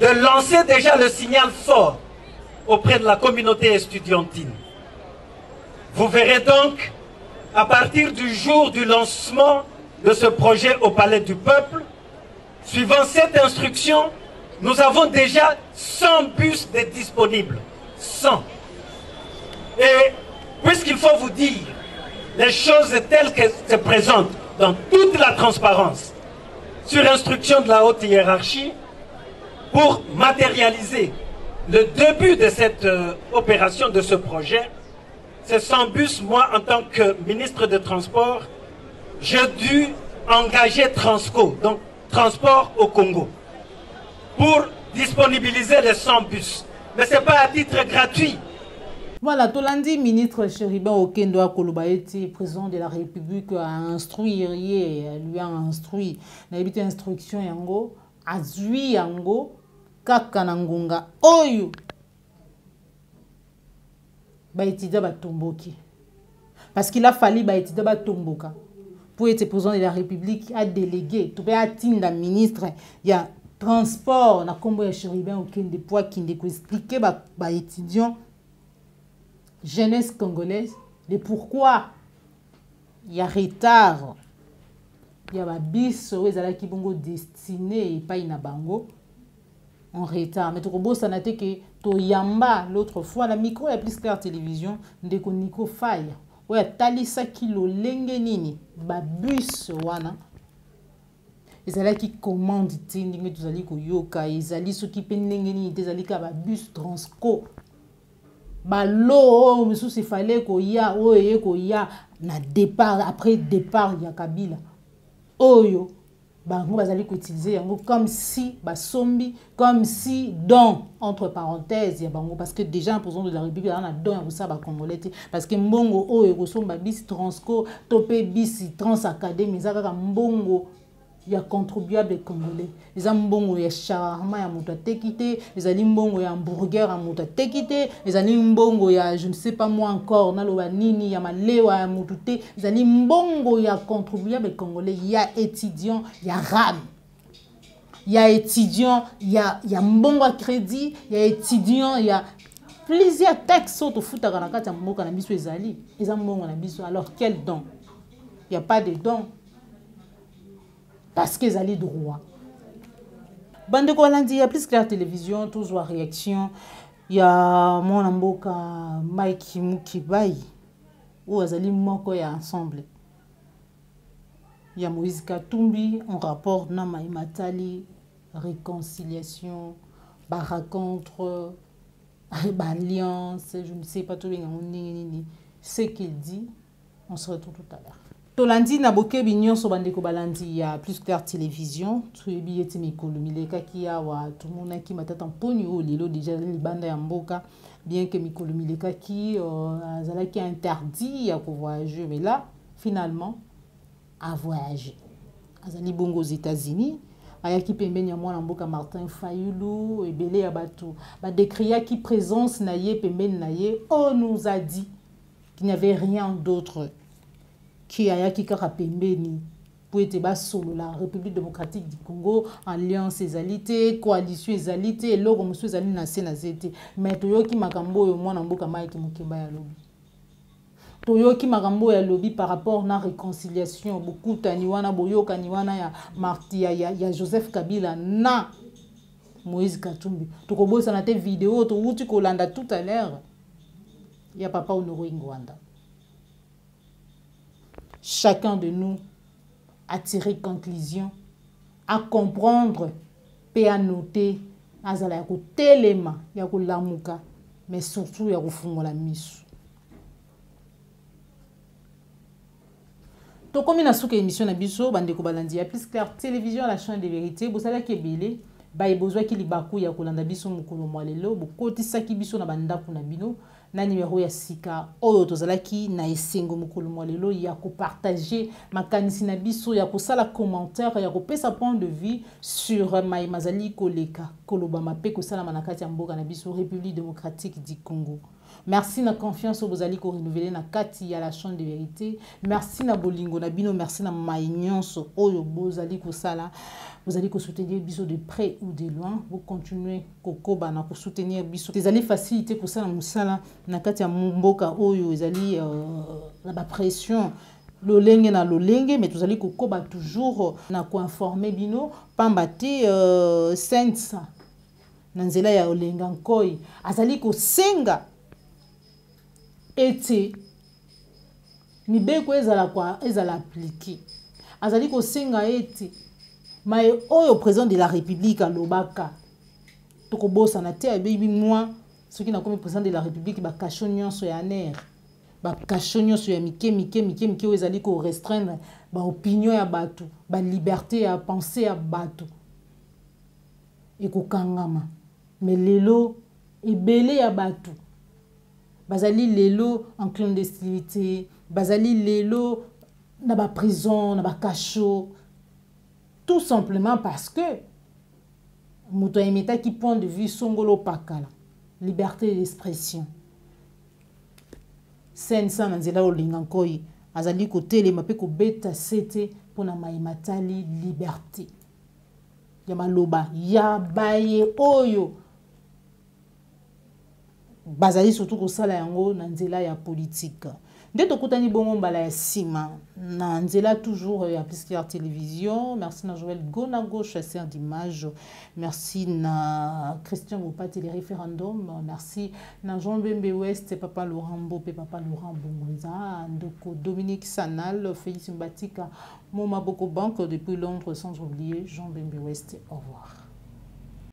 de lancer déjà le signal fort auprès de la communauté estudiantine. Vous verrez donc, à partir du jour du lancement de ce projet au Palais du Peuple, suivant cette instruction, nous avons déjà 100 bus de disponibles. 100. Et puisqu'il faut vous dire les choses telles qu'elles se présentent dans toute la transparence, sur instruction de la haute hiérarchie, pour matérialiser le début de cette opération, de ce projet, ces 100 bus, moi, en tant que ministre de Transport, j'ai dû engager Transco, donc Transport au Congo, pour disponibiliser les 100 bus. Mais ce n'est pas à titre gratuit. Voilà, Tolandi, ministre Chérubin Okende Kolobaeti, président de la République, a instruit, lui a instruit, n'a évité instruction yango, a zui yango, kakanangunga, oyo. Baetida batomboki. Parce qu'il a fallu baetida batomboka. Pour être président de la République, a délégué, tout à tinda ministre, il y a transport, na kombo ya Chérubin Okende pour qu'il expliquer ba étudiants jeunesse congolaise de pourquoi il y a retard, il y a bis qui bongo destiné et pas ina bango en retard. Mais tout ça n'a été que to yamba l'autre fois la micro est plus clair télévision de ko Nico Faye ouais talisa kilo lenge nini ba bus wana ezala qui commande tindinga tuzali ko yoka ezali so ki pendenge nini ezali ka ba bus Transco balo monsieur il fallait ko ya oye ko ya na départ après départ ya Kabila oyo bango bazali ko utiliser yango comme si basombi comme si don entre parenthèses ya bango parce que déjà un président de la République on a don ya ça ba congolais parce que mbongo oyo ko somba bis Transco topé bis Trans Academy zaka mbongo ya contribuable congolais eza mbongo ya shawarma ya moto atekite ezali mbongo ya hamburger ya moto atekite ezali mbongo ya je ne sais pas moi encore naloba nini ya malewa ya moto te ezali mbongo ya contribuable congolais ya étudiant ya ram ya étudiant ya mbongo ya crédit ya étudiant ya plusieurs textes auto futaka na kati ya mboka na biso ezali eza mbongo na biso alors quel don il y a pas de don parce qu'ils allaient droit. Bande Kolandi, il y a plus que la télévision, toujours réaction. Il y a mon amboka Mike Mukibai, où Azali Moko est ensemble. Il y a Moïse Katumbi, on rapporte Nama Matali, réconciliation, rencontre, alliance, je ne sais pas tout bien. Ce qu'il dit, on se retrouve tout à l'heure. Tolandi na boke binyon so bande ko balandi ya plus clair télévision tu ebi ete mikolo mileka ki awa tout mona ki matata mponi o lelo déjà libanda ya mboka bien que mikolo mileka ki azala ki interdit ya ko voyager mais là finalement a voyager azali bongo aux États-Unis ayaki pembeni ya mwana mboka Martin Fayulu ebele ya bato ba décria ki présence na ye pembeni na ye on nous a dit qu'il n'y avait rien d'autre qui a yaki kaka pembeni pour être bas solo la République démocratique du Congo alliance ezalité coalition ezalité loko musu ezali na sénazete mais toyoki makambo yo mwana mboka Mike Mukeba ya lobi toyoki makambo ya lobi par rapport na réconciliation beaucoup taniwana boyoka niwana ya Marti ya Joseph Kabila na Moïse Katumbi tokobosa na te vidéo to wuti kolanda tout à l'heure ya papa Honoré Ngwanda. Chacun de nous a tiré conclusion, à comprendre, et à noter, à zala telema, ya ko lamuka, mais surtout ya ko fungola misu. To komi na suka émission na biso bande ko balandi ya plus clair télévision la chaîne de vérité, bo sala kebele, ba ebozwa ki libaku ya kolanda biso mukolo mwalelo, bo kotisaki biso na bandaku na bino. Na numéro ya sika oyo tozalaki na esengo mokolo mwalelo ya ko partager makanisi na biso ya ko sala commentaire ya ko pesa point de vue sur Mai Mazali koleka koloba mape ko sala manakati ya mboka na biso République démocratique du Congo. Merci na confiance au bozali ko renouveler na kati ya la chaîne de vérité. Merci na bolingo na bino, merci na maïnyonso oyo bozali ko sala. Vous allez soutenir biso de près ou de loin. Vous continuez kokoba na soutenir biso. Vous allez faciliter pour ça na musala na kati ya mboka oyo ezali na ba pression lolenge na lolenge mais vous allez kokoba toujours na ko informer bino pambate sensa na nzela ya olenga nkoi azali ko senga ete mibeko ezala appliquer azali ko senga ete mais oyo président de la République à Lobaka tokobosa na te baby moi ceux qui na comme président de la République ba kashonyon so ya ner ba kashonyon so ya mike ezali ko restreindre ba opinion ya bato ba liberté ya penser ya bato et ko kangama mais lelo ebele ya bato bazali lelo en clandestinité bazali lelo na ba prison na ba cachot. Tout simplement parce que Mouto Emeta qui point de vue Songolo Pakala, liberté d'expression. Sensa Nanzela Olingankoi, Azali Kote, les mapé ko beta sete pour na maimatali liberté. Yamaloba, Yabaye Oyo. Bazali surtout ko sala yango Nanzela ya politique. Dès to kutani bongo mbala ya sima na nzela toujours ya plus clair télévision. Merci na Joël Gonago chasseur d'images, merci na Christian Bopati les référendums, merci na Jean Bembe West papa Laurent Mbopé papa Laurent Bongonza ndoko Dominique Sanal Félix Mbatika Moma Boko Banque depuis Londres sans oublier Jean Bembe West. Au revoir.